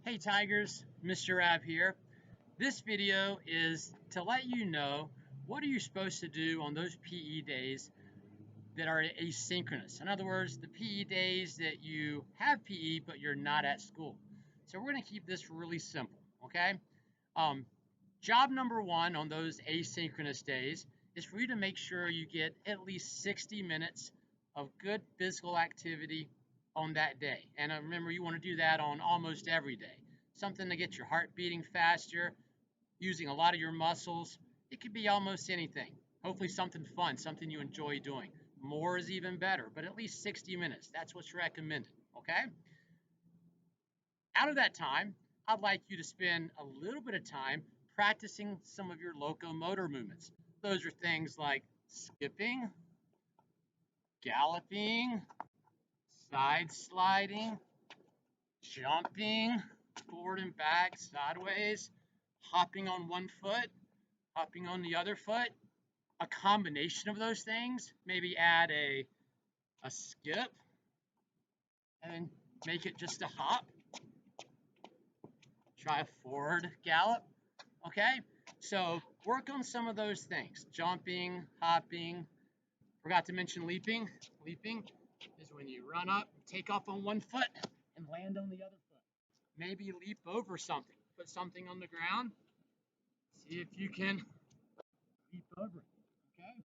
Hey Tigers, Mr. Ab here. This video is to let you know what are you supposed to do on those PE days that are asynchronous. In other words, the PE days that you have PE but you're not at school. So we're going to keep this really simple, okay? Um, Job number one on those asynchronous days is for you to make sure you get at least 60 minutes of good physical activity on that day. And remember, you want to do that on almost every day. Something to get your heart beating faster, using a lot of your muscles. It could be almost anything. Hopefully, something fun, something you enjoy doing. More is even better, but at least 60 minutes. That's what's recommended, okay? Out of that time, I'd like you to spend a little bit of time practicing some of your locomotor movements. Those are things like skipping, galloping, side sliding, jumping, forward and back, sideways, hopping on one foot, hopping on the other foot. A combination of those things, maybe add a skip and make it just a hop. Try a forward gallop. Okay, so work on some of those things. Jumping, hopping. Forgot to mention leaping. Leaping is when you run up, take off on one foot, and land on the other foot. Maybe leap over something. Put something on the ground. See if you can leap over it. Okay.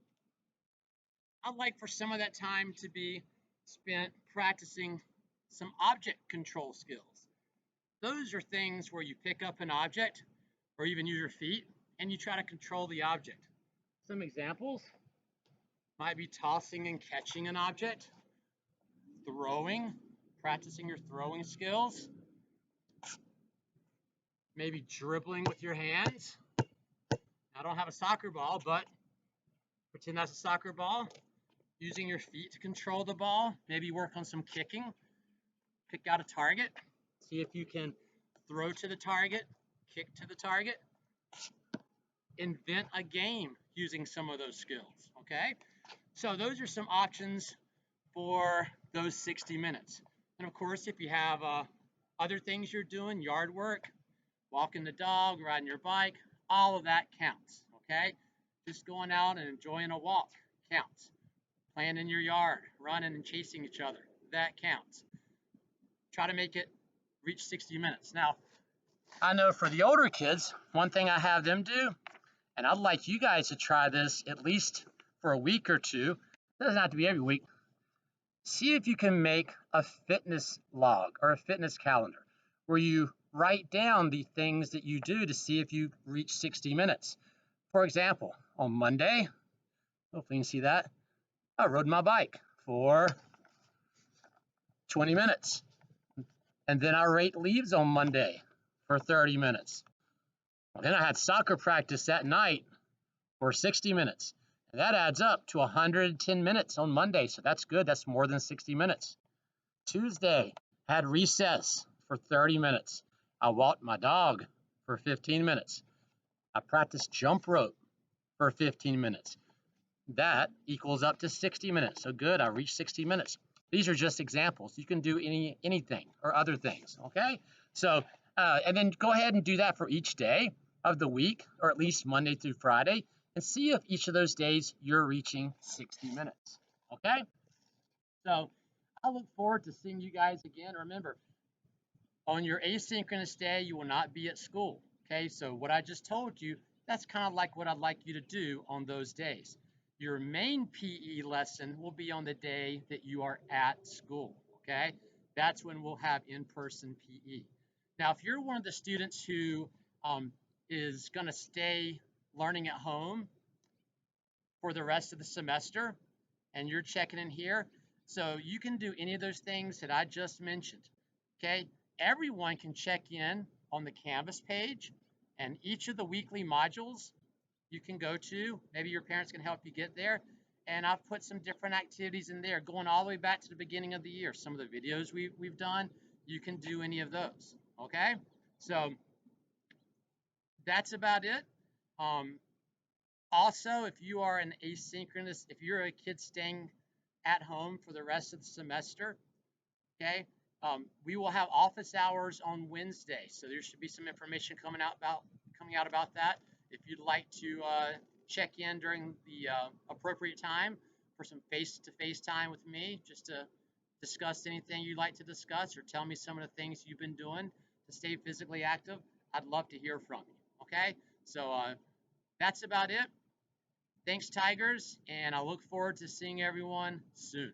I'd like for some of that time to be spent practicing some object control skills. Those are things where you pick up an object or even use your feet and you try to control the object. Some examples might be tossing and catching an object, throwing, practicing your throwing skills, maybe dribbling with your hands. I don't have a soccer ball, but pretend that's a soccer ball. Using your feet to control the ball, maybe work on some kicking. Pick out a target, see if you can throw to the target, kick to the target. Invent a game using some of those skills, okay? So those are some options for those 60 minutes. And of course, if you have other things you're doing, yard work, walking the dog, riding your bike, all of that counts, okay? Just going out and enjoying a walk counts. Playing in your yard, running and chasing each other, that counts. Try to make it reach 60 minutes. Now, I know for the older kids, one thing I have them do, and I'd like you guys to try this at least for a week or two. It doesn't have to be every week. See if you can make a fitness log or a fitness calendar where you write down the things that you do to see if you reach 60 minutes. For example, on Monday, hopefully you can see that, I rode my bike for 20 minutes. And then I rake leaves on Monday for 30 minutes. Then I had soccer practice that night for 60 minutes. And that adds up to 110 minutes on Monday. So that's good. That's more than 60 minutes. Tuesday, had recess for 30 minutes. I walked my dog for 15 minutes. I practiced jump rope for 15 minutes. That equals up to 60 minutes. So good, I reached 60 minutes. These are just examples. You can do anything or other things, okay? So, and then go ahead and do that for each day of the week, or at least Monday through Friday, and see if each of those days you're reaching 60 minutes, okay? So I look forward to seeing you guys again. Remember, on your asynchronous day, you will not be at school, okay? So what I just told you, that's kind of like what I'd like you to do on those days. Your main PE lesson will be on the day that you are at school, okay? That's when we'll have in-person PE. Now, if you're one of the students who is going to stay learning at home for the rest of the semester, and you're checking in here, so you can do any of those things that I just mentioned, okay? Everyone can check in on the Canvas page, and each of the weekly modules you can go to. Maybe your parents can help you get there. And I've put some different activities in there, going all the way back to the beginning of the year. Some of the videos we've done, you can do any of those, okay? So that's about it. Also, if you are an asynchronous, if you're a kid staying at home for the rest of the semester, okay, We will have office hours on Wednesday, so there should be some information coming out about that. If you'd like to check in during the appropriate time for some face-to-face time with me, just to discuss anything you'd like to discuss or tell me some of the things you've been doing to stay physically active, I'd love to hear from you. Okay, so that's about it. Thanks, Tigers, and I look forward to seeing everyone soon.